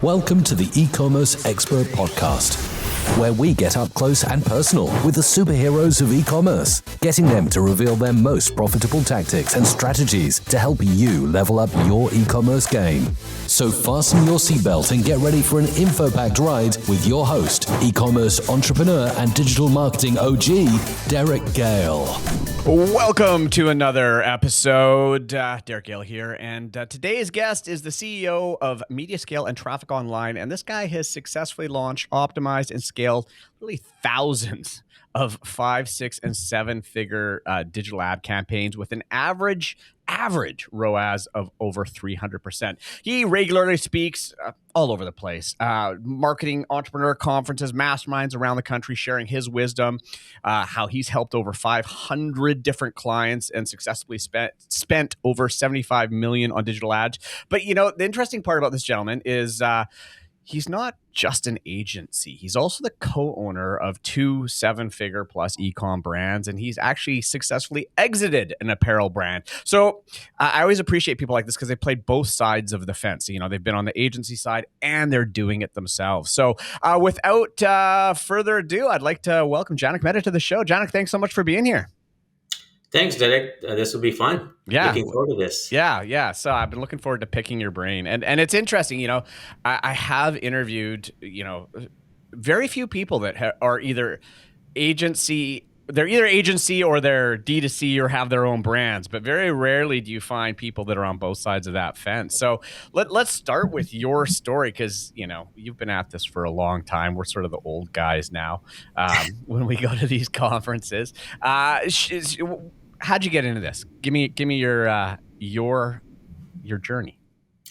Welcome to the eCommerce Expert Podcast, where we get up close and personal with the superheroes of e-commerce, getting them to reveal their most profitable tactics and strategies to help you level up your e-commerce game. So fasten your seatbelt and get ready for an info-packed ride with your host, e-commerce entrepreneur and digital marketing OG, Derek Gale. Welcome to another episode. Derek Gale here, and today's guest is the CEO of MediaScale and Traffic Online, and this guy has successfully launched, optimized, and scaled really thousands of 5, 6, and 7-figure digital ad campaigns with an average ROAS of over 300%. He regularly speaks all over the place, marketing entrepreneur conferences, masterminds around the country, sharing his wisdom, how he's helped over 500 different clients and successfully spent over 75 million on digital ads. But you know, the interesting part about this gentleman is he's not just an agency. He's also the co-owner of 2 7-figure plus e-com brands, and he's actually successfully exited an apparel brand. So I always appreciate people like this because they played both sides of the fence. You know, they've been on the agency side and they're doing it themselves. So without further ado, I'd like to welcome Janak Mehta to the show. Janak, thanks so much for being here. Thanks, Derek. This will be fun. Yeah. Looking forward to this. Yeah. So I've been looking forward to picking your brain. And it's interesting, you know, I have interviewed, you know, very few people that are either agency, they're either agency or they're D2C or have their own brands, but very rarely do you find people that are on both sides of that fence. So let's start with your story because, you know, you've been at this for a long time. We're sort of the old guys now when we go to these conferences. How'd you get into this? Give me your journey.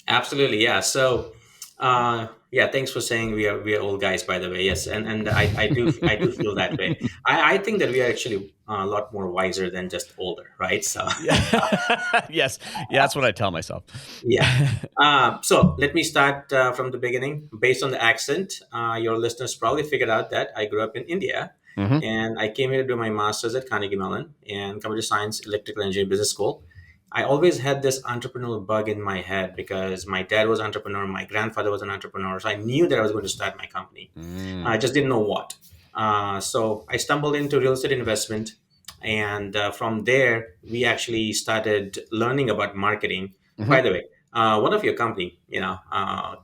Absolutely, yeah. So, thanks for saying we are old guys, by the way. Yes, and I do feel that way. I think that we are actually a lot more wiser than just older, right? So, yes, that's what I tell myself. Yeah. So let me start from the beginning. Based on the accent, your listeners probably figured out that I grew up in India. Mm-hmm. And I came here to do my master's at Carnegie Mellon in computer science, electrical engineering business school. I always had this entrepreneurial bug in my head because my dad was an entrepreneur, my grandfather was an entrepreneur. So I knew that I was going to start my company. I just didn't know what. So I stumbled into real estate investment. And from there, we actually started learning about marketing. Mm-hmm. By the way, one of your company,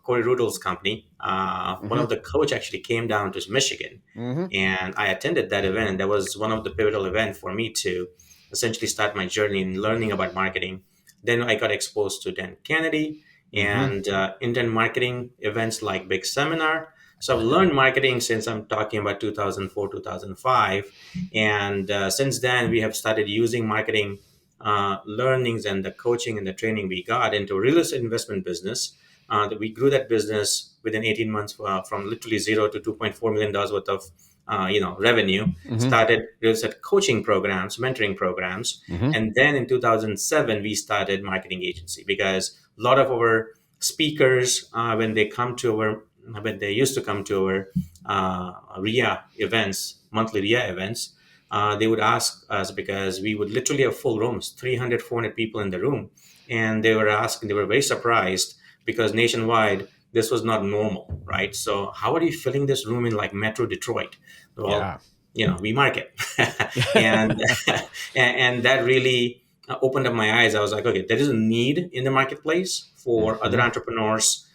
Corey Rudel's company, one of the coach actually came down to Michigan, and I attended that event. And that was one of the pivotal events for me to essentially start my journey in learning about marketing. Then I got exposed to Dan Kennedy and internet marketing events like Big Seminar. So I've learned marketing since I'm talking about 2004, 2005. And since then, we have started using marketing learnings and the coaching and the training we got into real estate investment business. That we grew that business within 18 months from literally zero to $2.4 million worth of revenue. Started real estate coaching programs, mentoring programs, and then in 2007 we started marketing agency because a lot of our speakers when they used to come to our RIA events, monthly RIA events. They would ask us because we would literally have full rooms, 300, 400 people in the room. And they were very surprised because nationwide, this was not normal, right? So how are you filling this room in like Metro Detroit? Well, we market. and that really opened up my eyes. I was like, okay, there is a need in the marketplace for other entrepreneurs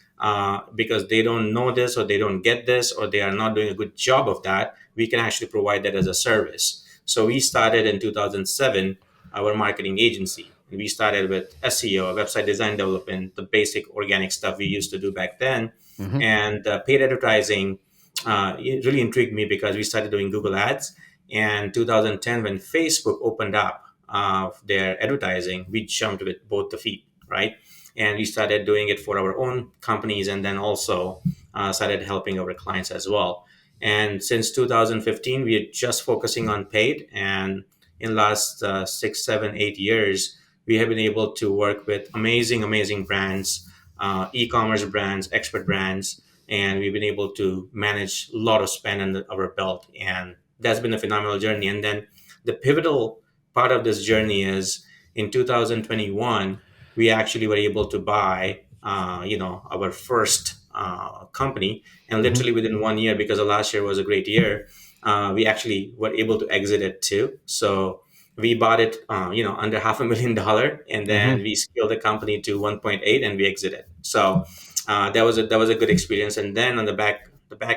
because they don't know this or they don't get this or they are not doing a good job of that. We can actually provide that as a service. So we started in 2007, our marketing agency. We started with SEO, website design development, the basic organic stuff we used to do back then. And paid advertising it really intrigued me because we started doing Google Ads. And 2010, when Facebook opened up their advertising, we jumped with both the feet, right? And we started doing it for our own companies and then also started helping our clients as well. And since 2015, we are just focusing on paid. And in the last 6, 7, 8 years, we have been able to work with amazing brands, e-commerce brands, expert brands, and we've been able to manage a lot of spend under our belt. And that's been a phenomenal journey. And then the pivotal part of this journey is in 2021, we actually were able to buy, our first company. And literally within 1 year, because the last year was a great year, we actually were able to exit it too. So we bought it, under $500,000, and then we scaled the company to 1.8, and we exited. So that was a good experience. And then on the back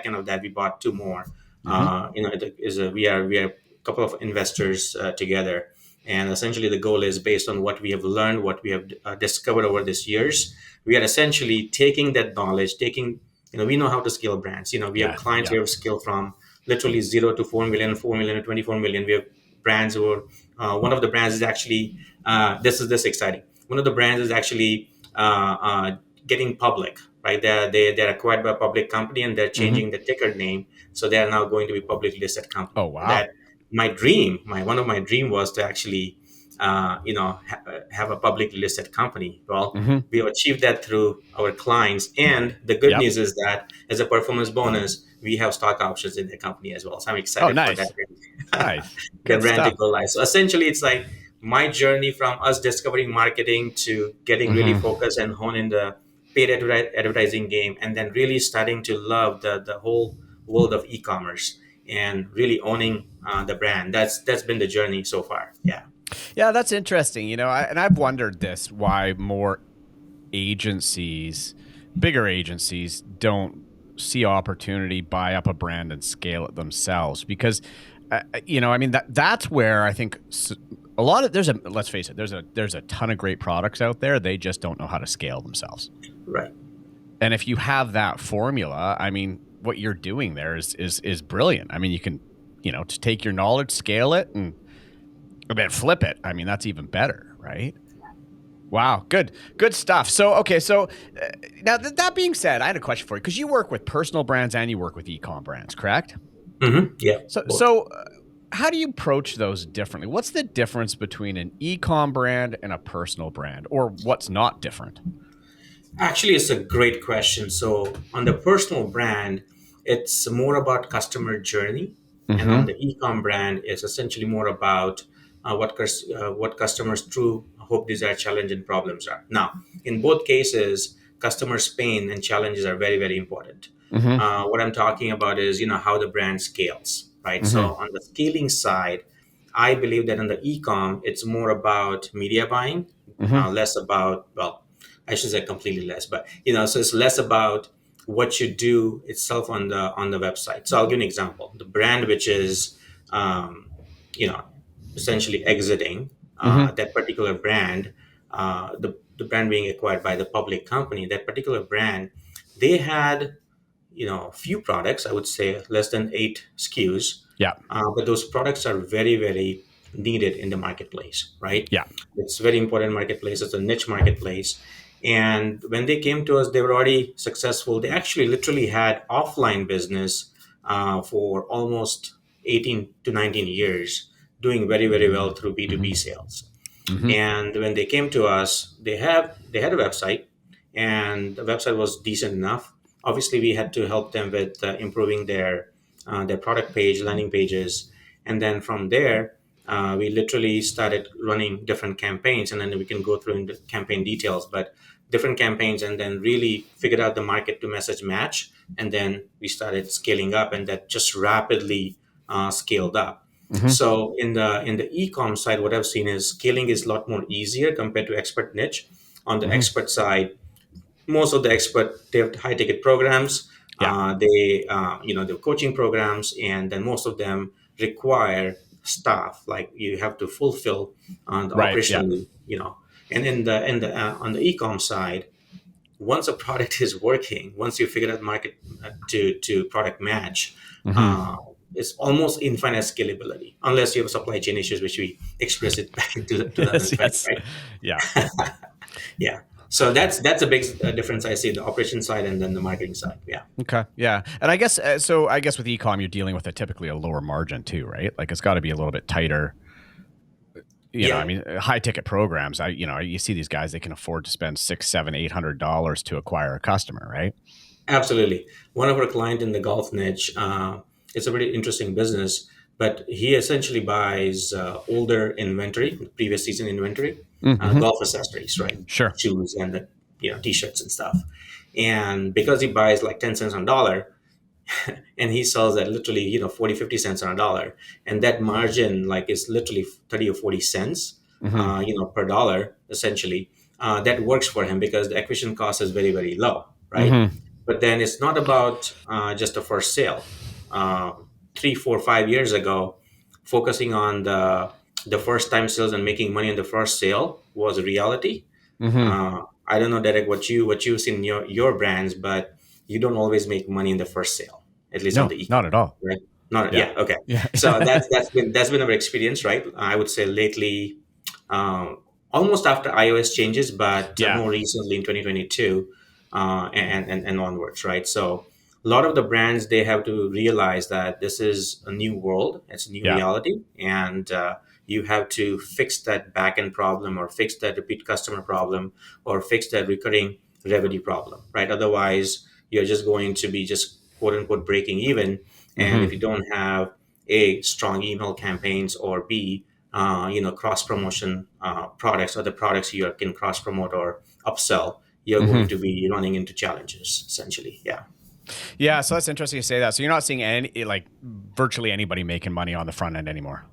end of that, we bought two more. We are a couple of investors together, and essentially the goal is based on what we have learned, what we have discovered over these years. We are essentially taking that knowledge, we know how to scale brands. We have clients who have scaled from literally 0 to 4 million, 4 million to 24 million. We have brands who one of the brands is actually, this exciting. One of the brands is actually getting public, right? They're acquired by a public company, and they're changing the ticker name. So they are now going to be publicly listed company. Oh, wow. That one of my dream was to actually, have a publicly listed company. Well, we have achieved that through our clients. And the good news is that as a performance bonus, we have stock options in the company as well. So I'm excited for that. Nice. The brand to go live. So essentially, it's like my journey from us discovering marketing to getting really focused and honing the paid advertising game, and then really starting to love the whole world of e-commerce and really owning the brand. That's been the journey so far. Yeah, that's interesting. And I've wondered this, why more agencies, bigger agencies, don't see opportunity, buy up a brand and scale it themselves. Because, that's where I think a lot of, let's face it, there's a ton of great products out there. They just don't know how to scale themselves. Right. And if you have that formula, what you're doing there is brilliant. You can, to take your knowledge, scale it, and then flip it. That's even better, right? Wow, good stuff. So now that being said, I had a question for you, because you work with personal brands and you work with e-com brands, correct? Yeah. So how do you approach those differently? What's the difference between an e-com brand and a personal brand, or what's not different? Actually, it's a great question. So on the personal brand, it's more about customer journey, and on the e-com brand, it's essentially more about what customers' true hope, desire, challenge, and problems are. Now, in both cases, customers' pain and challenges are very, very important. What I'm talking about is, how the brand scales, right? So on the scaling side, I believe that on the e-com, it's more about media buying, less about, well, I should say completely less, but so it's less about what you do itself on the website. So I'll give you an example. The brand which is, essentially exiting that particular brand, the brand being acquired by the public company, that particular brand, they had few products. I would say less than 8 SKUs. Yeah. But those products are very, very needed in the marketplace, right? Yeah. It's very important marketplace. It's a niche marketplace. And when they came to us, they were already successful. They actually literally had offline business for almost 18 to 19 years, doing very, very well through B2B sales. And when they came to us, they had a website, and the website was decent enough. Obviously, we had to help them with improving their product page, landing pages, and then from there, we literally started running different campaigns, and then we can go through in the campaign details, but different campaigns, and then really figured out the market to message match, and then we started scaling up, and that just rapidly scaled up. So in the e-com side, what I've seen is scaling is a lot more easier compared to expert niche. On the expert side, most of the expert, they have high ticket programs. They the coaching programs, and then most of them require staff, like you have to fulfill the operationally, and on the e-com side, once a product is working, once you figure out market to product match, it's almost infinite scalability, unless you have supply chain issues, which we express it back into the Yes. right? Yeah. Yeah. So that's a big difference I see, the operation side and then the marketing side. Yeah. Okay. Yeah. And I guess with e-com, you're dealing with typically a lower margin too, right? Like it's got to be a little bit tighter. High ticket programs. You see these guys, they can afford to spend $600, $700, $800 to acquire a customer, right? Absolutely. One of our clients in the golf niche, it's a pretty interesting business, but he essentially buys older inventory, previous season inventory, golf accessories, right? Sure. Shoes and the t-shirts and stuff. And because he buys like 10 cents on a dollar, and he sells at literally 40-50 cents on a dollar, and that margin like is literally 30 or 40 cents per dollar essentially. That works for him because the acquisition cost is very, very low, right? But then it's not about just a first sale. 3, 4, 5 years ago, focusing on the first time sales and making money on the first sale was a reality. I don't know, Derek, what you've seen in your brands, but you don't always make money in the first sale, at least on No, the e-com, not at all. right? Not Yeah. yeah, okay. Yeah. So that's been our experience, right? I would say lately, um, almost after iOS changes, but Yeah. more recently in 2022 and onwards, right? So a lot of the brands, they have to realize that this is a new world, it's a new Yeah. reality, and you have to fix that back-end problem or fix that repeat customer problem or fix that recurring revenue problem, right? Otherwise, you're just going to be just quote unquote breaking even. And if you don't have A, strong email campaigns, or B, cross promotion products or the products you can cross promote or upsell, you're going to be running into challenges essentially. Yeah. Yeah. So that's interesting to say that. So you're not seeing virtually anybody making money on the front end anymore.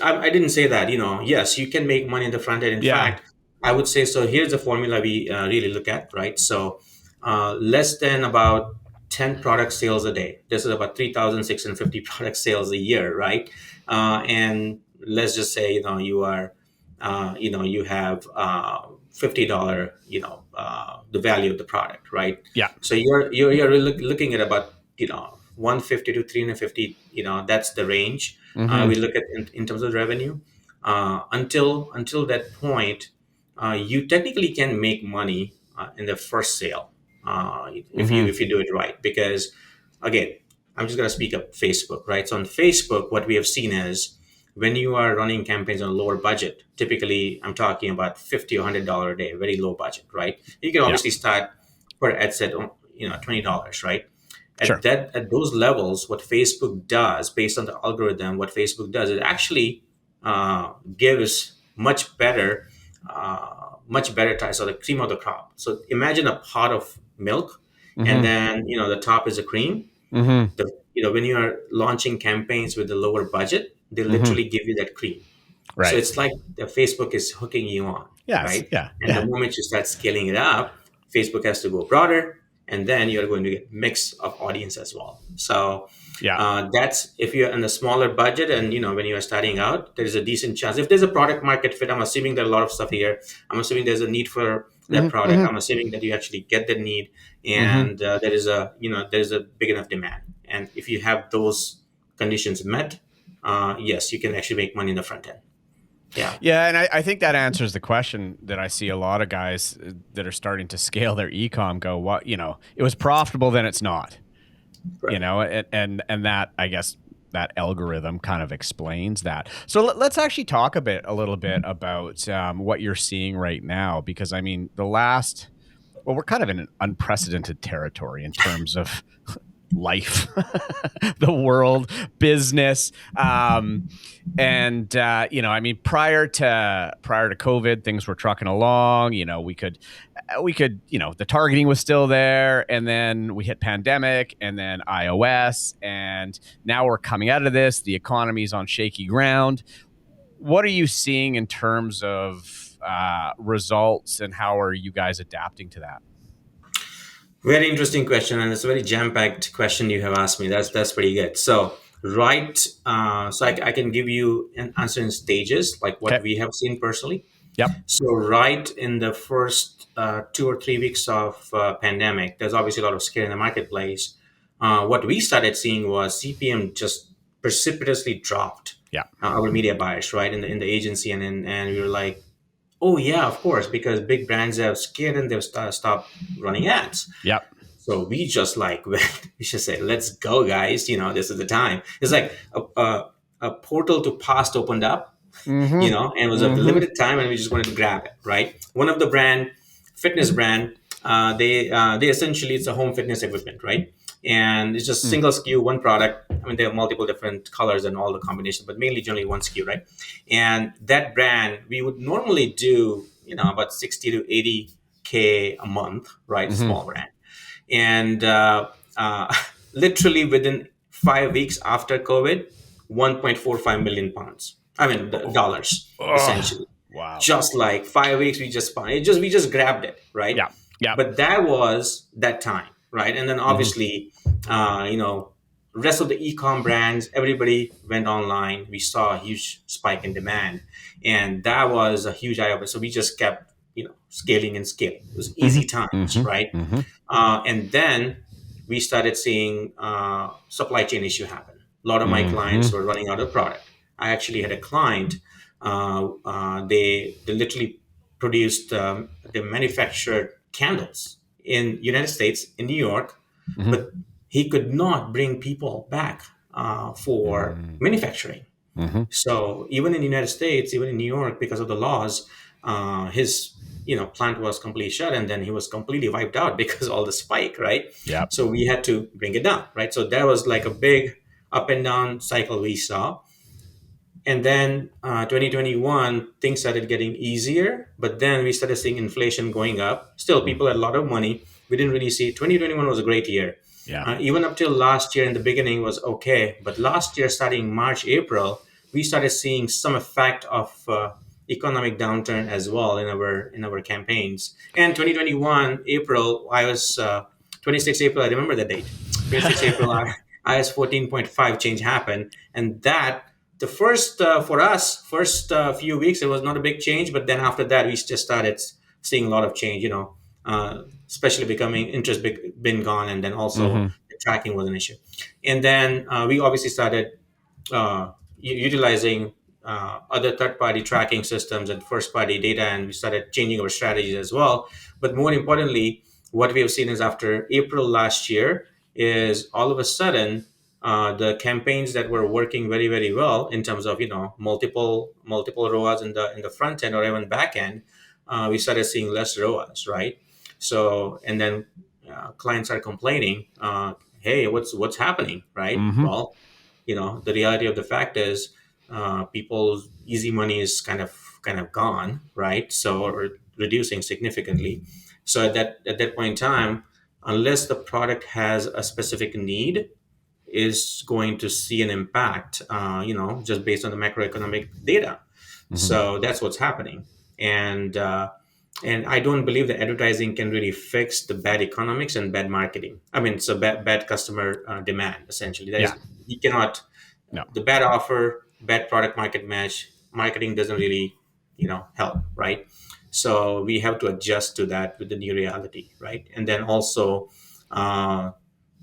I didn't say that. Yes, you can make money in the front end. In fact, I would say so. Here's the formula we really look at, right? So, less than about 10 product sales a day. This is about 3,650 product sales a year, right? And let's just say you have $50, the value of the product, right? Yeah. So you're really looking at about 150 to 350. That's the range we look at in terms of revenue. Until that point, you technically can make money in the first sale if you do it right. Because again, I'm just going to speak up Facebook, right? So on Facebook, what we have seen is when you are running campaigns on a lower budget, typically I'm talking about $50 or $100 a day, very low budget, right? You can obviously start per ad set, $20, right? Sure. At those levels, what Facebook does, based on the algorithm, what Facebook does, it actually gives much better types of the cream of the crop. So imagine a pot of milk, and then the top is a cream. When you are launching campaigns with the lower budget, they literally give you that cream. Right. So it's like the Facebook is hooking you on, Yes. right? Yeah. And the moment you start scaling it up, Facebook has to go broader, and then you're going to get mix of audience as well. So that's if you're in a smaller budget, and when you are starting out, there is a decent chance. If there's a product market fit, I'm assuming there are a lot of stuff here. I'm assuming there's a need for that product. I'm assuming that you actually get the need, and there is a big enough demand. And if you have those conditions met, yes, you can actually make money in the front end. Yeah. Yeah. And I think that answers the question that I see a lot of guys that are starting to scale their e-com go, what, it was profitable, then it's not, Right. And that, I guess, that algorithm kind of explains that. So let's actually talk a little bit about what you're seeing right now, because I mean, we're kind of in an unprecedented territory in terms of life, the world, business, I mean, prior to COVID, things were trucking along. We could, the targeting was still there, and then we hit pandemic, and then iOS, and now we're coming out of this. The economy's on shaky ground. What are you seeing in terms of results, and how are you guys adapting to that? Very interesting question, and it's a very jam-packed question you have asked me. That's pretty good. So, right, I can give you an answer in stages, like what we have seen personally. Yep. So, right in the first 2 or 3 weeks of pandemic, there's obviously a lot of scare in the marketplace. What we started seeing was CPM just precipitously dropped. Yeah. Our media buyers, right, in the agency, and we were like, oh yeah, of course, because big brands have scared and they've stopped running ads. Yep. So we just we should say, let's go, guys. This is the time. It's like a portal to past opened up, and it was a limited time, and we just wanted to grab it, right? One of the fitness brand, they essentially, it's a home fitness equipment, right? And it's just single SKU, one product. I mean, there are multiple different colors and all the combinations, but mainly generally one SKU, right? And that brand, we would normally do, about 60 to 80 K a month, right? Mm-hmm. Small brand. And literally within 5 weeks after COVID, 1.45 million pounds. I mean, dollars, Oh, essentially. wow. Just like 5 weeks, we just grabbed it, right? Yeah. Yeah. But that was that time, right? And then Mm-hmm. obviously, rest of the e-com brands, everybody went online. We saw a huge spike in demand, and that was a huge eye opener. So we just kept, scaling and scaling. It was Mm-hmm. easy times, right? Mm-hmm. Mm-hmm. And then we started seeing supply chain issue happen. A lot of my clients Mm-hmm. were running out of product. I actually had a client. They literally produced they manufactured candles in United States in New York, Mm-hmm. but he could not bring people back for manufacturing. Mm-hmm. So even in the United States, even in New York, because of the laws, his plant was completely shut, and then he was completely wiped out because all the spike, right? Yeah. So we had to bring it down, right? So that was like a big up and down cycle we saw. And then 2021, things started getting easier, but then we started seeing inflation going up. Still, people had a lot of money. We didn't really see 2021 was a great year. Yeah. Even up till last year in the beginning was okay. But last year, starting March, April, we started seeing some effect of economic downturn as well in our campaigns. And 2021, April, I was 26 April, I remember the date. 26 April, IS 14.5 change happened. And that the first for us first few weeks it was not a big change, but then after that we just started seeing a lot of change, especially becoming interest been gone, and then also Mm-hmm. the tracking was an issue. And then we obviously started utilizing other third-party tracking systems and first-party data, and we started changing our strategies as well. But more importantly, what we have seen is after April last year is all of a sudden the campaigns that were working very very well in terms of multiple ROAS in the front end or even back end, we started seeing less ROAS, right? So and then clients are complaining, hey, what's happening, right? Mm-hmm. Well, the reality of the fact is people's easy money is kind of gone, right? So or reducing significantly. So at that point in time, unless the product has a specific need, is going to see an impact, just based on the macroeconomic data. Mm-hmm. So that's what's happening. And I don't believe that advertising can really fix the bad economics and bad marketing. I mean, so bad customer demand, essentially. That Yeah. is, you cannot, No. the bad offer, bad product market match, marketing doesn't really, help, right? So we have to adjust to that with the new reality, right? And then also,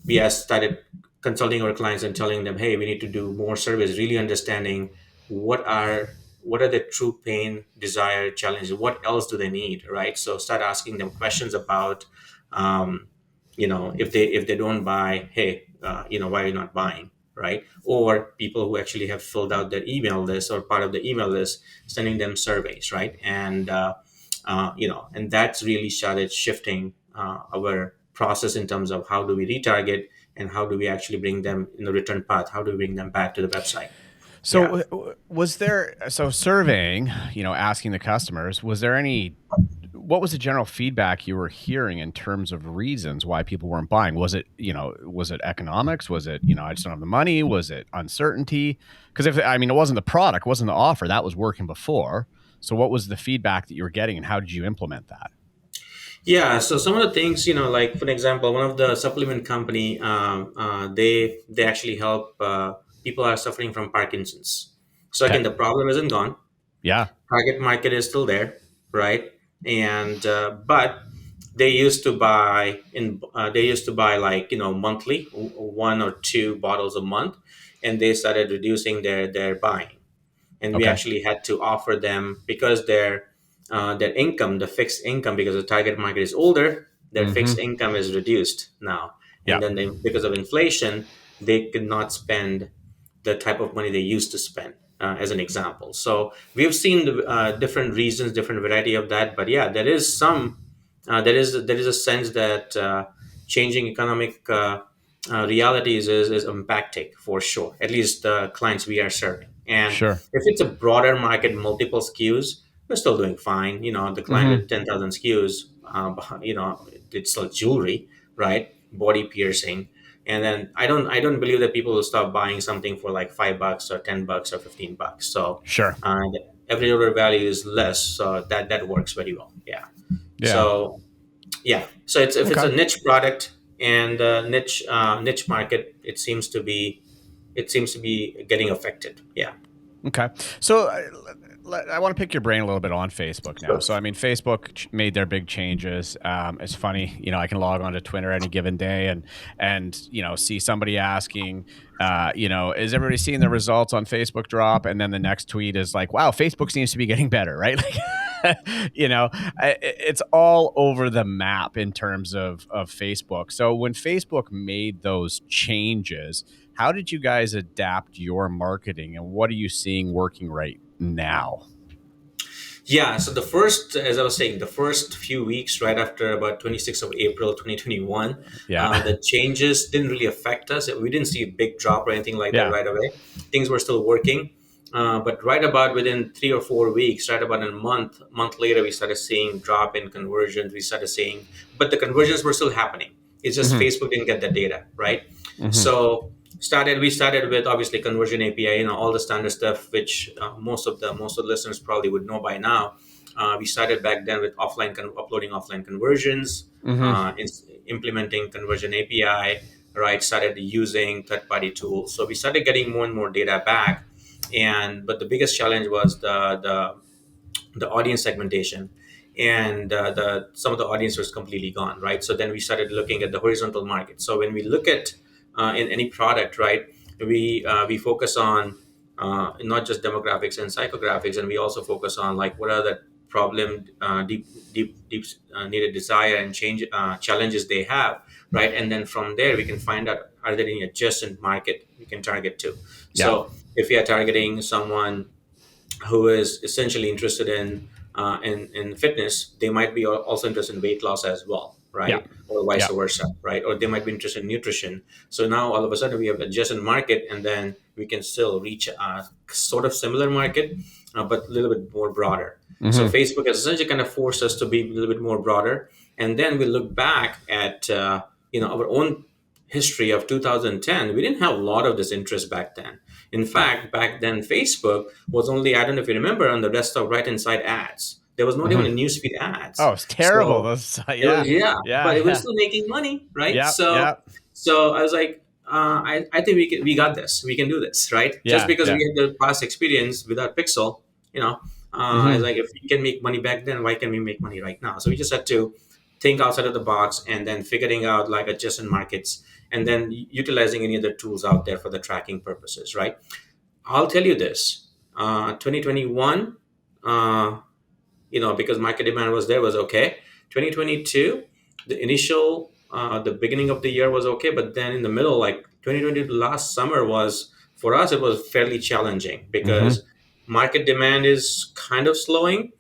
we have started consulting our clients and telling them, hey, we need to do more surveys, really understanding what are the true pain, desire, challenges, what else do they need, right? So start asking them questions about, if they don't buy, hey, why are you not buying, right? Or people who actually have filled out their email list or part of the email list, sending them surveys, right? And that's really started shifting our process in terms of how do we retarget and how do we actually bring them in the return path? How do we bring them back to the website? Yeah. So was there, so surveying, asking the customers, what was the general feedback you were hearing in terms of reasons why people weren't buying? Was it economics? Was it, I just don't have the money? Was it uncertainty? Because it wasn't the product, wasn't the offer that was working before. So what was the feedback that you were getting and how did you implement that? Yeah, so some of the things, like for example, one of the supplement company, they actually help people are suffering from Parkinson's. So Okay. again, the problem isn't gone. Yeah. Target market is still there, right? And but they used to buy like monthly, one or two bottles a month, and they started reducing their buying, and we Okay. actually had to offer them because their income, the fixed income, because the target market is older, their Mm-hmm. fixed income is reduced now, Yeah. and then because of inflation, they could not spend the type of money they used to spend. As an example, so we've seen the different reasons, different variety of that. But yeah, there is there is a sense that changing economic realities is impacting for sure. At least the clients we are serving, and Sure. if it's a broader market, multiple SKUs, we're still doing fine. The client Mm-hmm. with 10,000 SKUs, it's still jewelry, right? Body piercing. And then I don't believe that people will stop buying something for like $5 or $10 or $15. So Sure. the average order value is less, so that works very well. Yeah. Yeah. So yeah. So if it's Okay. a niche product and a niche market, it seems to be getting affected. Yeah. Okay. So I want to pick your brain a little bit on Facebook now. Sure. So, I mean, Facebook made their big changes. It's funny, I can log on to Twitter any given day and see somebody asking, is everybody seeing the results on Facebook drop? And then the next tweet is like, wow, Facebook seems to be getting better, right? Like, it's all over the map in terms of Facebook. So when Facebook made those changes, how did you guys adapt your marketing and what are you seeing working right now? Yeah, so as I was saying, the first few weeks right after about 26th of April 2021, Yeah. the changes didn't really affect us. We didn't see a big drop or anything like that Yeah. right away. Things were still working. But right about within 3 or 4 weeks, right about a month later, we started seeing drop in conversions. But the conversions were still happening. It's just Mm-hmm. Facebook didn't get the data, right? Mm-hmm. So we started with obviously conversion API, all the standard stuff, which most of the listeners probably would know by now. We started back then with uploading offline conversions, Mm-hmm. implementing conversion API, right? Started using third-party tools. So we started getting more and more data back, but the biggest challenge was the audience segmentation, and the some of the audience was completely gone, right? So then we started looking at the horizontal market. So when we look at in any product, right, we focus on not just demographics and psychographics, and we also focus on like what are the problem deep needed desire and change challenges they have, right? And then from there we can find out, are there any adjacent market we can target to. Yeah. So if we are targeting someone who is essentially interested in fitness, they might be also interested in weight loss as well, Yeah. right? Or vice Yeah. versa, right? Or they might be interested in nutrition. So now all of a sudden we have adjacent market, and then we can still reach a sort of similar market, but a little bit more broader. So Mm-hmm. Facebook has essentially kind of forced us to be a little bit more broader, and then we look back at our own history of 2010. We didn't have a lot of this interest back then. In fact, back then, Facebook was only, I don't know if you remember, on the desktop right hand side ads. There was not even a Mm-hmm. newsfeed ads. Oh, it's terrible. So Those, it was, yeah. yeah, Yeah. but it was Yeah. still making money, right? Yeah. So, Yeah. so I was like, I think we got this. We can do this, right? Just Yeah. because Yeah. we had the past experience without Pixel, I was Mm-hmm. like, if we can make money back then, why can we make money right now? So we just had to think outside of the box, and then figuring out like adjacent markets, and then utilizing any other tools out there for the tracking purposes, right? I'll tell you this: 2021, because market demand was there, was okay. 2022, the beginning of the year was okay, but then in the middle, like 2020, last summer was, for us, it was fairly challenging Mm-hmm. because market demand is kind of slowing,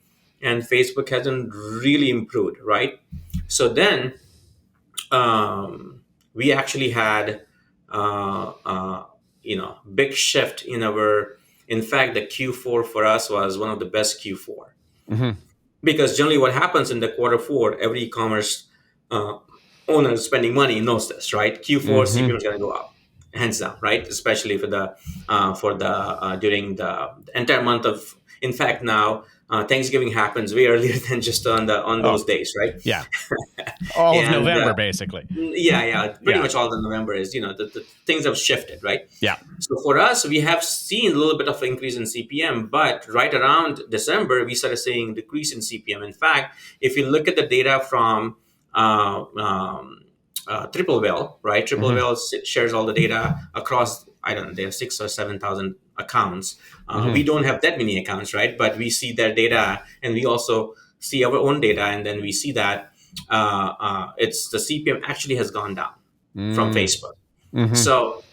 and Facebook hasn't really improved, right? So then we actually had big shift in our. In fact, the Q4 for us was one of the best Q4, Mm-hmm. because generally what happens in the quarter four, every e-commerce uh, owner spending money knows this, right? Q4 Mm-hmm. CPM is going to go up, hands down, right? Especially during the entire month of. In fact, now Thanksgiving happens way earlier than just on Oh, those days, right? yeah. All of And November, basically. yeah, pretty Yeah. much all the November is, the things have shifted, right? Yeah. So for us, we have seen a little bit of increase in CPM, but right around December, we started seeing decrease in CPM. In fact, if you look at the data from Triple Whale, right? Triple Mm-hmm. Whale shares all the data across, I don't know, they have 6 or 7,000 accounts. Mm-hmm. We don't have that many accounts, right? But we see their data, and we also see our own data, and then we see that it's the CPM actually has gone down from Facebook. Mm-hmm. So,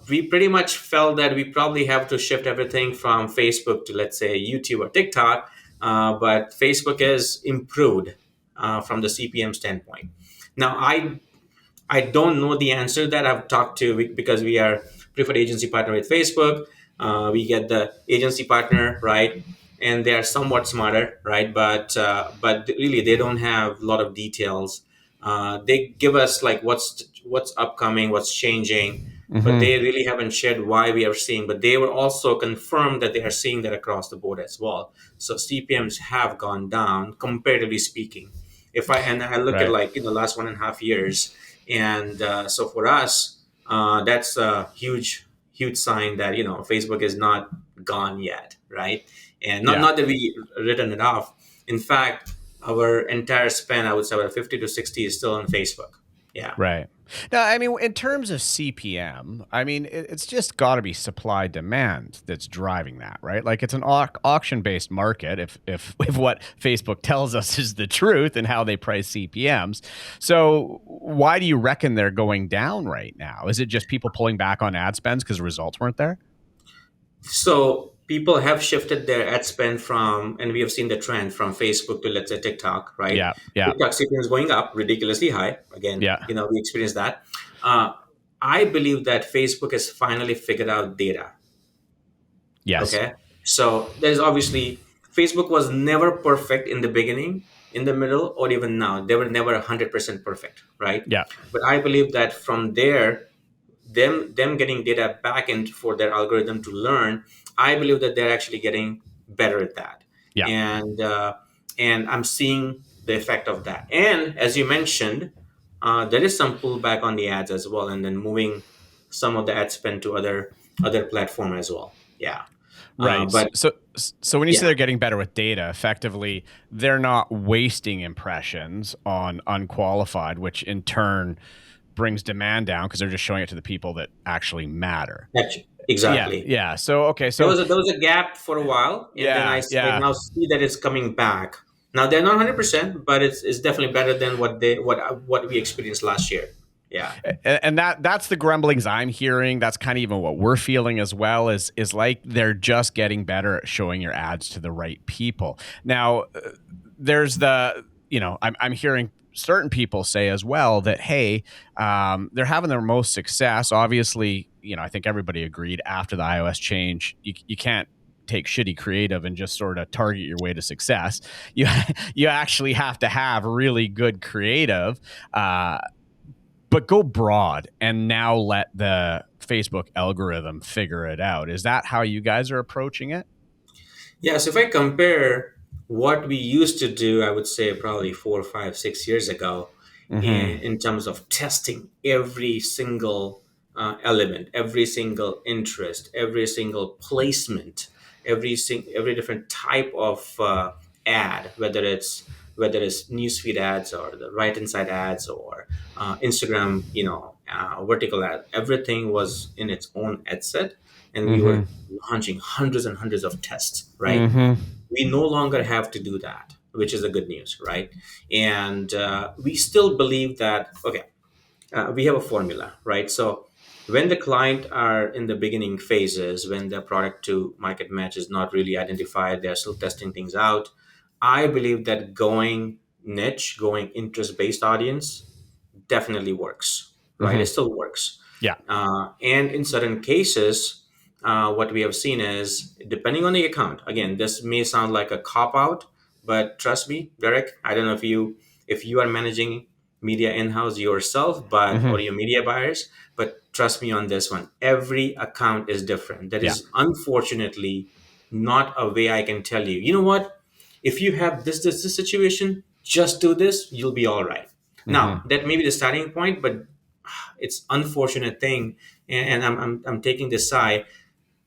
we pretty much felt that we probably have to shift everything from Facebook to, let's say, YouTube or TikTok. But Facebook has improved from the CPM standpoint. Now, I don't know the answer that I've talked to, because we are preferred agency partner with Facebook. We get the agency partner, right? and they are somewhat smarter, right? But really, they don't have a lot of details. They give us like what's upcoming, what's changing, but Mm-hmm. they really haven't shared why we are seeing. But they were also confirmed that they are seeing that across the board as well. So CPMS have gone down comparatively speaking. If I look at Right. like in the last 1.5 years, and so for us, that's a huge sign that Facebook is not gone yet, right? And not Yeah. not that we written it off. In fact, our entire spend, I would say, about 50 to 60 is still on Facebook. Yeah. Right. Now, I mean, in terms of CPM, I mean, it's just got to be supply demand that's driving that, right? Like it's an auction based market. If what Facebook tells us is the truth and how they price CPMs, so why do you reckon they're going down right now? Is it just people pulling back on ad spends because results weren't there? So people have shifted their ad spend from, and we have seen the trend from Facebook to, let's say, TikTok, right? Yeah. Yeah. TikTok CPM is going up ridiculously high. Again, Yeah. we experienced that. Uh, I believe that Facebook has finally figured out data. Yes. Okay. So there's obviously, Facebook was never perfect in the beginning, in the middle, or even now. They were never 100% perfect, right? Yeah. But I believe that from there, them getting data back in for their algorithm to learn, I believe that they're actually getting better at that. Yeah. And uh, and I'm seeing the effect of that. And as you mentioned, there is some pullback on the ads as well, and then moving some of the ad spend to other platform as well. Yeah. Right. But So when you say yeah, they're getting better with data, effectively they're not wasting impressions on unqualified, which in turn brings demand down because they're just showing it to the people that actually matter. actually, Yeah. exactly. Yeah. So okay. There So was a gap for a while, and then I, yeah. I Yeah. now see that it's coming back. Now they're not 100%, but it's definitely better than what we experienced last year. Yeah. And that's the grumblings I'm hearing. That's kind of even what we're feeling as well. Is like they're just getting better at showing your ads to the right people. Now, there's I'm hearing certain people say as well that hey, they're having their most success. Obviously, I think everybody agreed after the iOS change, you can't take shitty creative and just sort of target your way to success. You you actually have to have really good creative. But go broad and now let the Facebook algorithm figure it out. Is that how you guys are approaching it? Yeah, so if I compare what we used to do, I would say probably 4, 5, 6 years ago, Mm-hmm. in terms of testing every single element, every single interest, every single placement, every different type of ad, whether it's newsfeed ads or the right inside ads or Instagram, vertical ad. Everything was in its own ad set, and we Mm-hmm. were launching hundreds and hundreds of tests, right? Mm-hmm. We no longer have to do that, which is the good news, right? And we still believe that, okay, we have a formula, right? So when the client are in the beginning phases, when the product to market match is not really identified, they're still testing things out. I believe that going niche, going interest based audience definitely works, right? It Mm-hmm. still works. Yeah. And in certain cases, what we have seen is depending on the account. Again, this may sound like a cop out, but trust me, Derek, I don't know if you are managing media in-house yourself, but Mm-hmm. or your media buyers, but trust me on this one. Every account is different. That Yeah. is unfortunately not a way I can tell you. You know what? If you have this situation, just do this, you'll be all right. Now, Mm-hmm. that may be the starting point, but it's unfortunate thing, and I'm taking this side.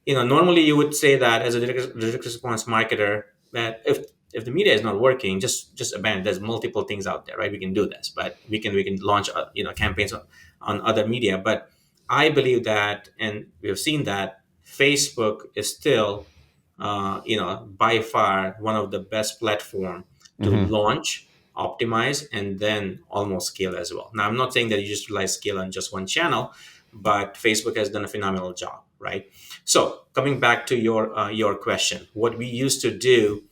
Normally you would say that as a direct response marketer, that if the media is not working, just abandon. There's multiple things out there, right? We can do this, but we can launch campaigns on other media. But I believe that, and we have seen that Facebook is still by far one of the best platform to Mm-hmm. launch, optimize, and then almost scale as well. Now, I'm not saying that you just rely scale on just one channel, but Facebook has done a phenomenal job, right? So coming back to your question, what we used to do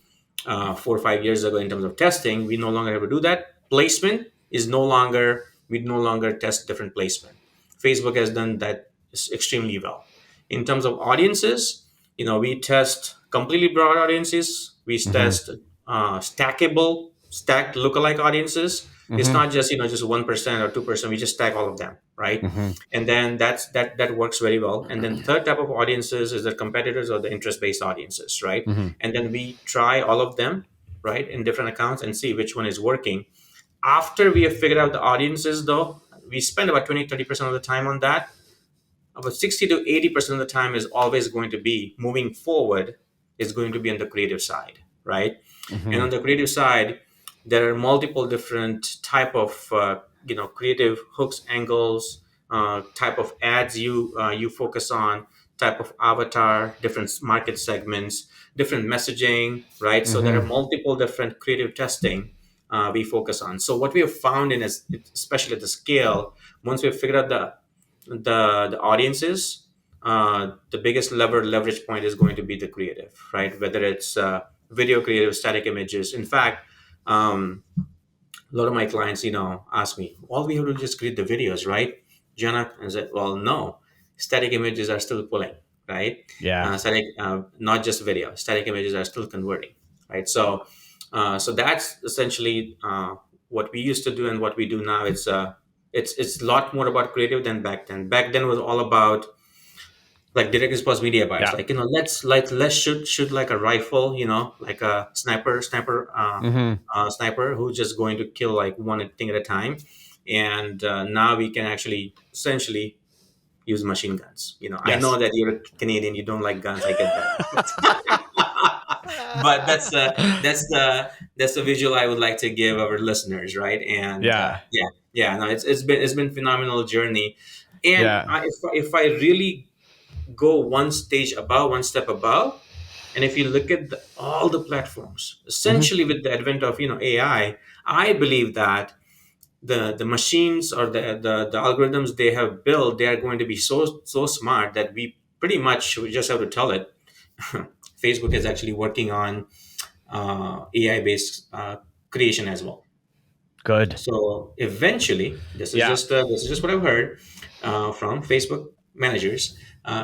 4 or 5 years ago in terms of testing, we no longer have to do that. Placement is no longer we no longer test different placement. Facebook has done that extremely well. In terms of audiences, we test completely broad audiences. We test stacked lookalike audiences. It's not just just 1% or 2%. We just stack all of them, right? And then that works very well. And then the third type of audiences is the competitors or the interest-based audiences, right? And then we try all of them, right, in different accounts and see which one is working. After we have figured out the audiences, though, we spend about 20-30% of the time on that. About 60 to 80% of the time is always going to be moving forward, is going to be on the creative side, right? And on the creative side, there are multiple different type of creative hooks, angles, type of ads you focus on, type of avatar, different market segments, different messaging, right? So there are multiple different creative testing we focus on. So what we have found especially at the scale, once we've figured out the audiences, the biggest leverage point is going to be the creative, right? Whether it's video creative, static images. In fact, a lot of my clients, ask me, all we have to do is just create the videos, right, Janak? And I said, well, no, static images are still pulling, right? Yeah. Not just video, static images are still converting, right? So that's essentially what we used to do and what we do now. It's a lot more about creative than back then. Back then was all about like direct response media buyers, Yeah. let's shoot like a rifle, like a sniper who's just going to kill like one thing at a time. And now we can actually essentially use machine guns. I Yes. know that you're a Canadian, you don't like guns, I get that. But that's the visual I would like to give our listeners, right? And Yeah. no, it's been phenomenal journey. And Yeah. if I really go one step above, and if you look at all the platforms, essentially with the advent of AI, I believe that the machines or the algorithms they have built, they are going to be so smart that we just have to tell it. Facebook is actually working on AI based creation as well. Good. So eventually, this is just what I've heard from Facebook managers.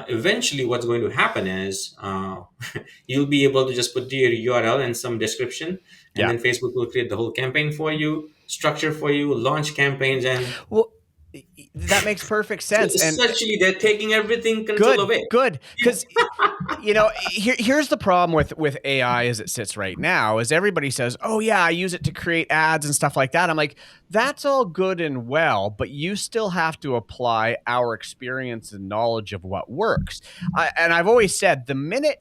Eventually, what's going to happen is you'll be able to just put your URL and some description, and Yeah. then Facebook will create the whole campaign for you, structure for you, launch campaigns, and Well, that makes perfect sense. And essentially they're taking everything control away. good. Because here's the problem with AI as it sits right now is everybody says, oh yeah, I use it to create ads and stuff like that. I'm like, that's all good and well, but you still have to apply our experience and knowledge of what works. And I've always said the minute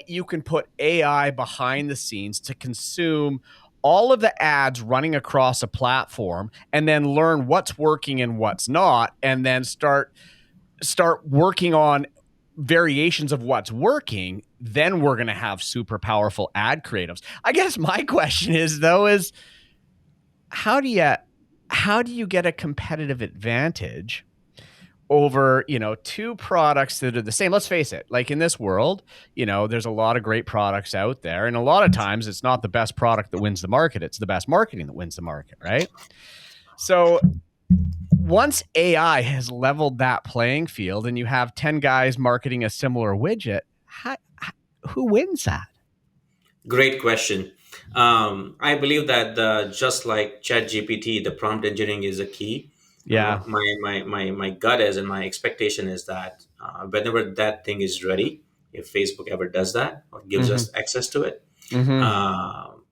you can put AI behind the scenes to consume all of the ads running across a platform and then learn what's working and what's not, and then start working on variations of what's working, then we're going to have super powerful ad creatives. I guess my question is how do you get a competitive advantage over, two products that are the same? Let's face it, like in this world, there's a lot of great products out there. And a lot of times it's not the best product that wins the market. It's the best marketing that wins the market, right? So once AI has leveled that playing field and you have 10 guys marketing a similar widget, who wins that? Great question. I believe that just like ChatGPT, the prompt engineering is a key. Yeah. My gut is, and my expectation is that whenever that thing is ready, if Facebook ever does that or gives us access to it,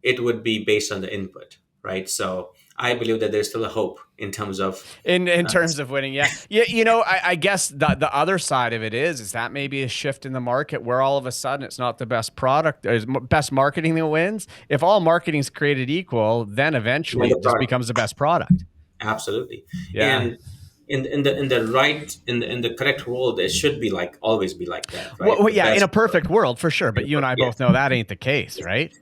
it would be based on the input, right? So I believe that there's still a hope in terms of in terms of winning. Yeah. I guess the other side of it is that maybe a shift in the market where all of a sudden it's not the best product, it's best marketing that wins. If all marketing is created equal, then eventually it just becomes the best product. Absolutely. Yeah. And in the correct world, it should be always be like that, right? Well, yeah, in a perfect world for sure, but you and I both know that ain't the case, right?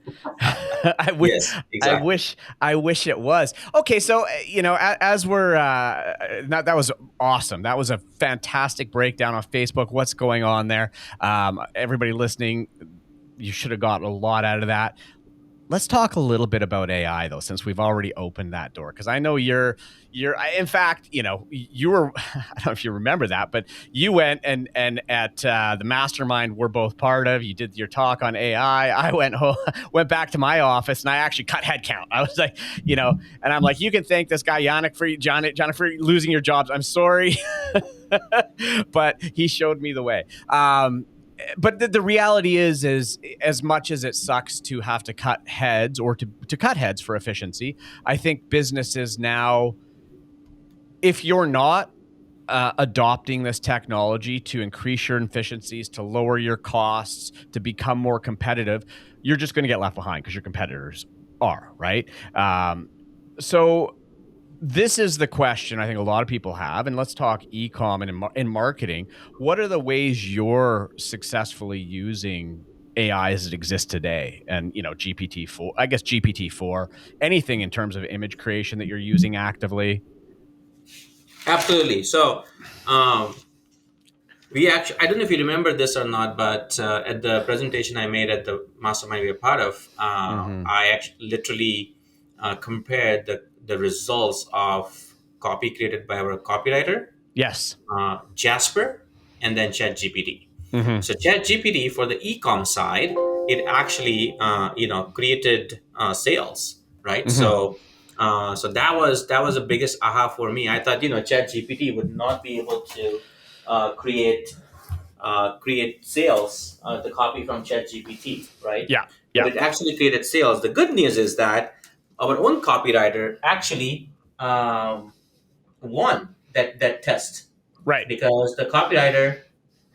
Yes, exactly. I wish it was. Okay, so as we're that was awesome. That was a fantastic breakdown on Facebook. What's going on there? Everybody listening, you should have gotten a lot out of that. Let's talk a little bit about AI though, since we've already opened that door. Because I know in fact, you were, I don't know if you remember that, but you went and at the mastermind we're both part of, you did your talk on AI. I went home, went back to my office, and I actually cut headcount. I was like, and I'm like, you can thank this guy Janak for losing your jobs. I'm sorry, but he showed me the way. But the reality is as much as it sucks to have to cut heads or to cut heads for efficiency, I think businesses now, if you're not adopting this technology to increase your efficiencies, to lower your costs, to become more competitive, you're just going to get left behind because your competitors are, right? So this is the question I think a lot of people have, and let's talk e-com and in marketing. What are the ways you're successfully using AI as it exists today? And GPT-4, I guess GPT-4, anything in terms of image creation that you're using actively? Absolutely. So, we actually, I don't know if you remember this or not, but at the presentation I made at the mastermind we're part of, I actually literally compared the results of copy created by our copywriter, Yes. Jasper, and then ChatGPT. So ChatGPT for the e-com side, it actually created sales, right? So that was the biggest aha for me. I thought ChatGPT would not be able to create sales, the copy from ChatGPT, right? Yeah. But Yeah. it actually created sales. The good news is that our own copywriter actually won that test, Right. because the copywriter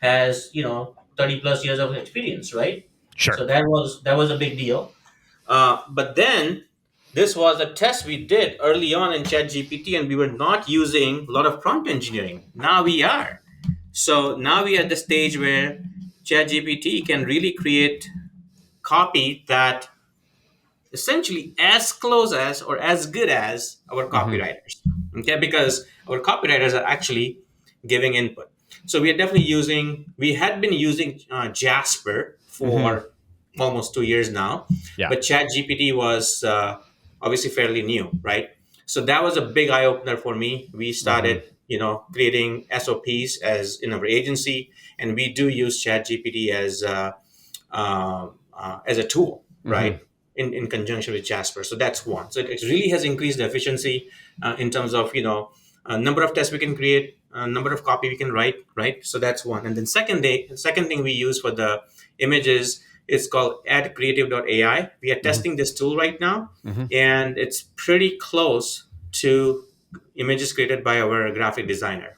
has 30 plus years of experience, right? Sure. So that was a big deal. But then this was a test we did early on in ChatGPT, and we were not using a lot of prompt engineering. Now we are. So now we are at the stage where ChatGPT can really create copy that essentially as close as or as good as our copywriters. Okay, because our copywriters are actually giving input. So we had been using Jasper for almost 2 years now, Yeah. but ChatGPT was obviously fairly new, right? So that was a big eye opener for me. We started, creating SOPs as in our agency, and we do use ChatGPT as a tool, right? In conjunction with Jasper. So that's one. So it really has increased the efficiency in terms of, number of tests we can create, number of copy we can write, right? So that's one. And then second thing we use for the images is called addcreative.ai. We are testing this tool right now, and it's pretty close to images created by our graphic designer.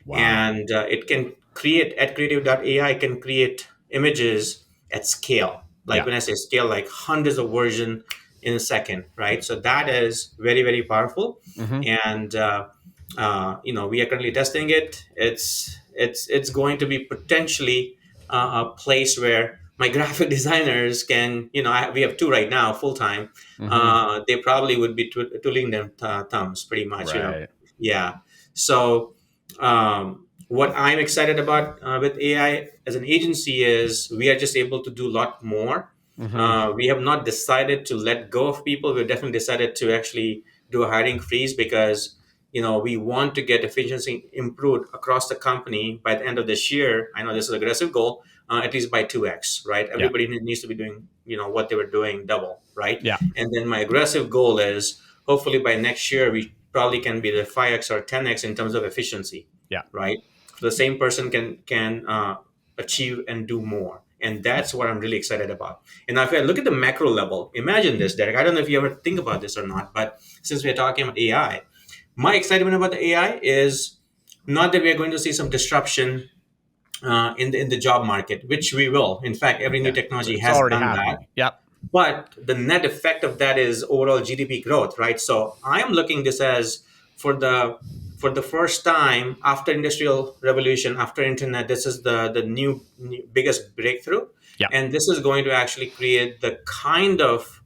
Wow. And it can create, at creative.ai can create images at scale. Like when I say scale, like hundreds of versions in a second, right? So that is very, very powerful. And we are currently testing it. It's going to be potentially a place where my graphic designers can, we have two right now full time. They probably would be twiddling their thumbs pretty much, Right. Yeah. So what I'm excited about with AI as an agency is we are just able to do a lot more. We have not decided to let go of people. We've definitely decided to actually do a hiring freeze, because we want to get efficiency improved across the company by the end of this year. I know this is an aggressive goal, at least by 2x, right? Everybody needs to be doing what they were doing double, right? Yeah. And then my aggressive goal is hopefully by next year we probably can be the 5x or 10x in terms of efficiency. Yeah. Right. So the same person can achieve and do more. And that's what I'm really excited about. And now if I look at the macro level, imagine this, Derek. I don't know if you ever think about this or not, but since we're talking about AI, my excitement about the AI is not that we're going to see some disruption in the job market, which we will. In fact, every new technology It's has already done happening. that. Yep. But the net effect of that is overall GDP growth, right? So I am looking this as for the first time after industrial revolution, after internet, this is the new biggest breakthrough. Yeah. And this is going to actually create the kind of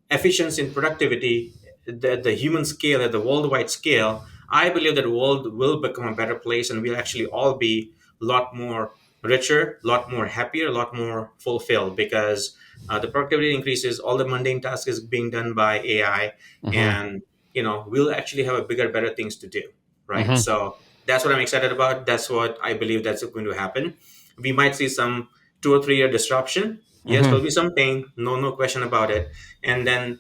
efficiency and productivity at the human scale, at the worldwide scale. I believe that the world will become a better place, and we'll actually all be a lot more richer, a lot more happier, a lot more fulfilled, because the productivity increases, all the mundane tasks is being done by AI, Mm-hmm. and we'll actually have a bigger, better things to do, right? Mm-hmm. So that's what I'm excited about. That's what I believe that's going to happen. We might see some 2 or 3 year disruption. Yes, Mm-hmm. there'll be some pain, no question about it. And then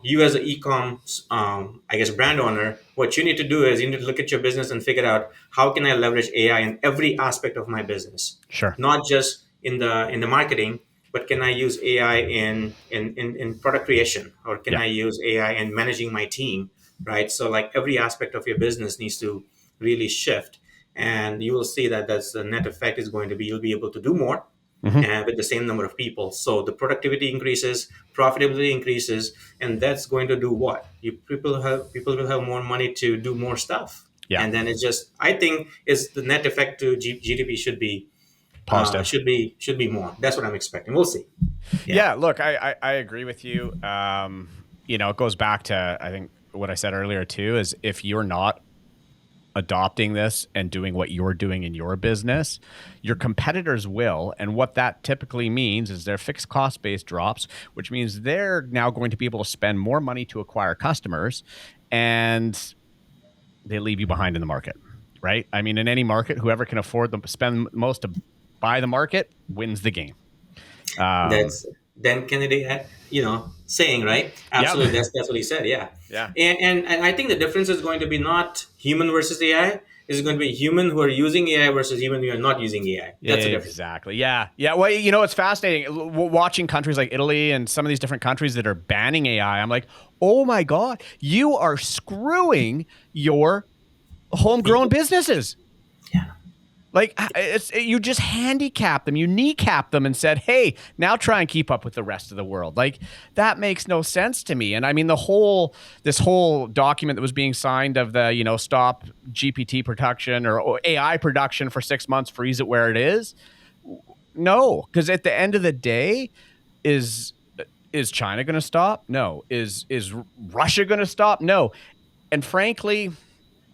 you as an I guess, brand owner, what you need to do is you need to look at your business and figure out how can I leverage AI in every aspect of my business, Sure. not just in the marketing, but can I use AI in product creation, or can Yeah. I use AI in managing my team, right? So like every aspect of your business needs to really shift, and you will see that that's the net effect is going to be you'll be able to do more Mm-hmm. and with the same number of people. So the productivity increases, profitability increases, and that's going to do what? People will have more money to do more stuff. Yeah. And then it's just, I think, is the net effect to GDP should be Positive. more. That's what I'm expecting. We'll see. Yeah. Yeah, look, I agree with you. It goes back to, I think, what I said earlier too, is if you're not adopting this and doing what you're doing in your business, your competitors will. And what that typically means is their fixed cost base drops, which means they're now going to be able to spend more money to acquire customers, and they leave you behind in the market, right? I mean, in any market, whoever can afford to spend most to buy the market wins the game. Um, That's Dan Kennedy, saying, right? yep. Absolutely. That's what he said. Yeah. Yeah. And I think the difference is going to be not human versus AI. It's going to be human who are using AI versus human who are not using AI. That's the difference. Exactly. Yeah. Yeah. Well, it's fascinating watching countries like Italy and some of these different countries that are banning AI. I'm like, oh my God, you are screwing your homegrown People. businesses. Yeah. Like you just handicap them, you kneecap them, and said, "Hey, now try and keep up with the rest of the world." Like that makes no sense to me. And I mean, this whole document that was being signed of the stop GPT production or AI production for 6 months, freeze it where it is. No, because at the end of the day, is is China going to stop? No. Is Russia going to stop? No. And frankly,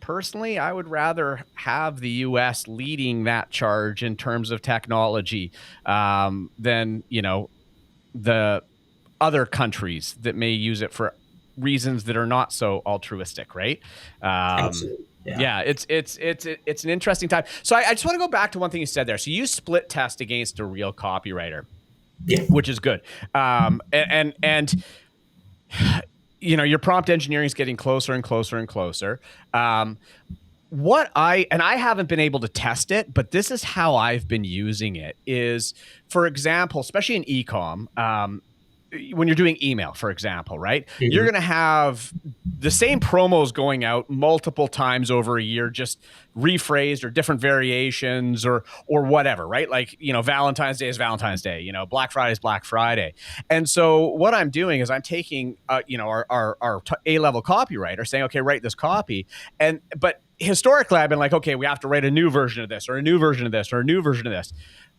personally, I would rather have the U.S. leading that charge in terms of technology than the other countries that may use it for reasons that are not so altruistic, right? Absolutely. Yeah. Yeah, it's an interesting time. So I just want to go back to one thing you said there. So you split test against a real copywriter, Yeah. which is good. And your prompt engineering is getting closer and closer and closer. I haven't been able to test it, but this is how I've been using it is, for example, especially in ecom, when you're doing email, for example, right? You're Mhm. going to have the same promos going out multiple times over a year, just rephrased or different variations or whatever, right? Like, Valentine's Day is Valentine's Day, Black Friday is Black Friday. And so what I'm doing is I'm taking, our A-level copywriter saying, okay, write this copy. But historically I've been like, okay, we have to write a new version of this or a new version of this or a new version of this.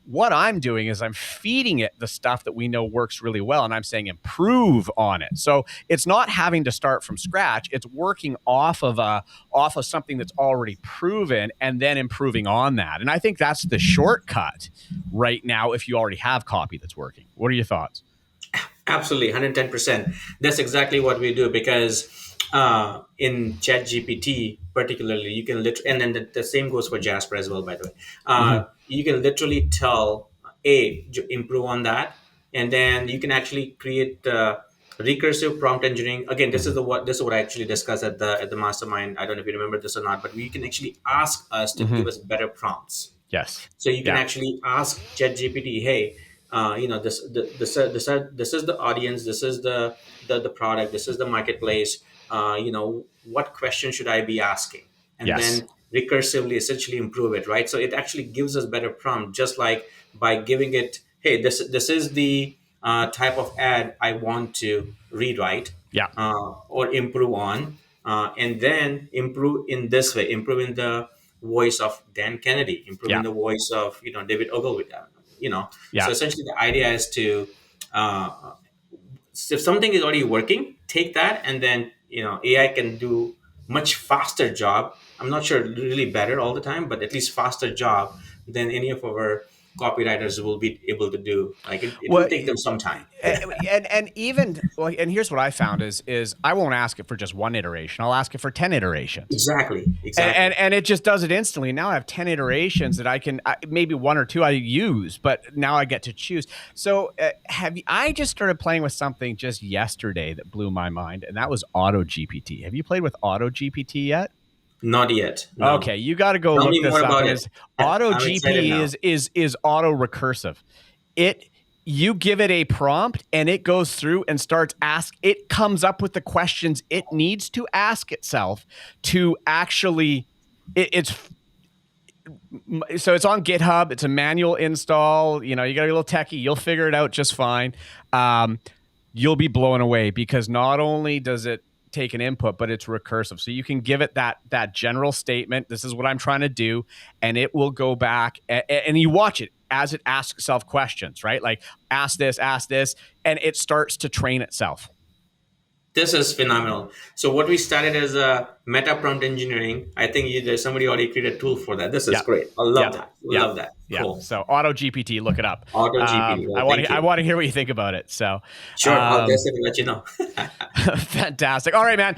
What I'm doing is I'm feeding it the stuff that we know works really well, and I'm saying improve on it. So it's not having to start from scratch. It's working off of something that's already proven and then improving on that. And I think that's the shortcut right now if you already have copy that's working. What are your thoughts? Absolutely, 110%. That's exactly what we do, because in ChatGPT, particularly, you can literally, and then the same goes for Jasper as well, by the way. Mm-hmm. You can literally tell improve on that, and then you can actually create recursive prompt engineering. Again, Mm-hmm. this is what I actually discussed at the mastermind. I don't know if you remember this or not, but we can actually ask us to Mm-hmm. give us better prompts. Yes. So you can Yeah. actually ask ChatGPT, hey, this is the audience, this is the product, this is the marketplace. What question should I be asking? And Yes. then recursively, essentially improve it, right? So it actually gives us better prompt, just like by giving it, hey, this is the type of ad I want to rewrite Yeah. or improve on, and then improve in this way, improve in the voice of Dan Kennedy, improve in Yeah. the voice of David Ogilvy. So Yeah. essentially the idea is to uh, if something is already working, take that, and then AI can do much faster job. I'm not sure really better all the time, but at least faster job than any of our copywriters will be able to do. Like it will take them some time. And even well, and here's what I found is I won't ask it for just one iteration. I'll ask it for 10 iterations. Exactly. And it just does it instantly. Now I have 10 iterations that I can maybe one or two I use, but now I get to choose. So I just started playing with something just yesterday that blew my mind, and that was Auto GPT. Have you played with Auto GPT yet? Not yet. No. Okay, you got to go Tell look me this more up. about It it. is Auto I'm excited now. GP is auto recursive. You give it a prompt and it goes through and it comes up with the questions it needs to ask itself to actually so it's on GitHub. It's a manual install. You got to be a little techie. You'll figure it out just fine. You'll be blown away because not only does it take an input, but it's recursive. So you can give it that general statement. This is what I'm trying to do. And it will go back and you watch it as it asks itself questions, right? Like ask this, and it starts to train itself. This is phenomenal. So what we started as a meta prompt engineering, I think there's somebody already created a tool for that. This is great. I love that. Love that. Cool. So Auto GPT, look it up. Auto GPT. I want to hear what you think about it. So sure, I'll test it and let you know. Fantastic. All right, man.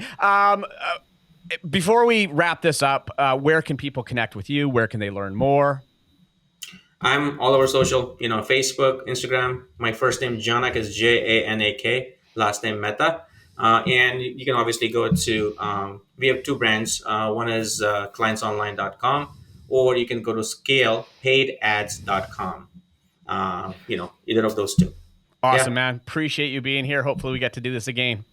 Before we wrap this up, where can people connect with you? Where can they learn more? I'm all over social, Facebook, Instagram. My first name, Janak, is Janak. Last name, Mehta. And you can obviously go to, we have two brands. One is clientsonline.com, or you can go to scalePaidAds.com. Either of those two. Awesome, man. Appreciate you being here. Hopefully we get to do this again.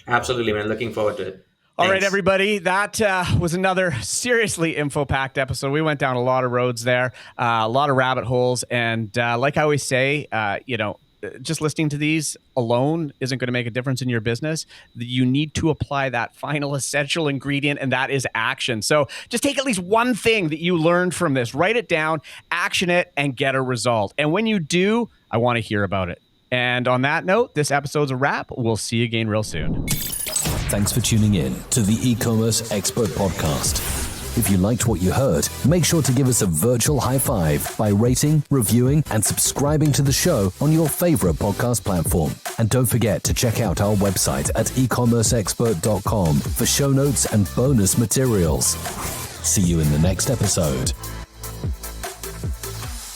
Absolutely, man. Looking forward to it. All right, everybody. That was another seriously info-packed episode. We went down a lot of roads there, a lot of rabbit holes. And like I always say, just listening to these alone isn't going to make a difference in your business. You need to apply that final essential ingredient, and that is action. So just take at least one thing that you learned from this, write it down, action it, and get a result. And when you do, I want to hear about it. And on that note, this episode's a wrap. We'll see you again real soon. Thanks for tuning in to the e-commerce expert podcast. If you liked what you heard, make sure to give us a virtual high five by rating, reviewing, and subscribing to the show on your favorite podcast platform. And don't forget to check out our website at ecommerceexpert.com for show notes and bonus materials. See you in the next episode.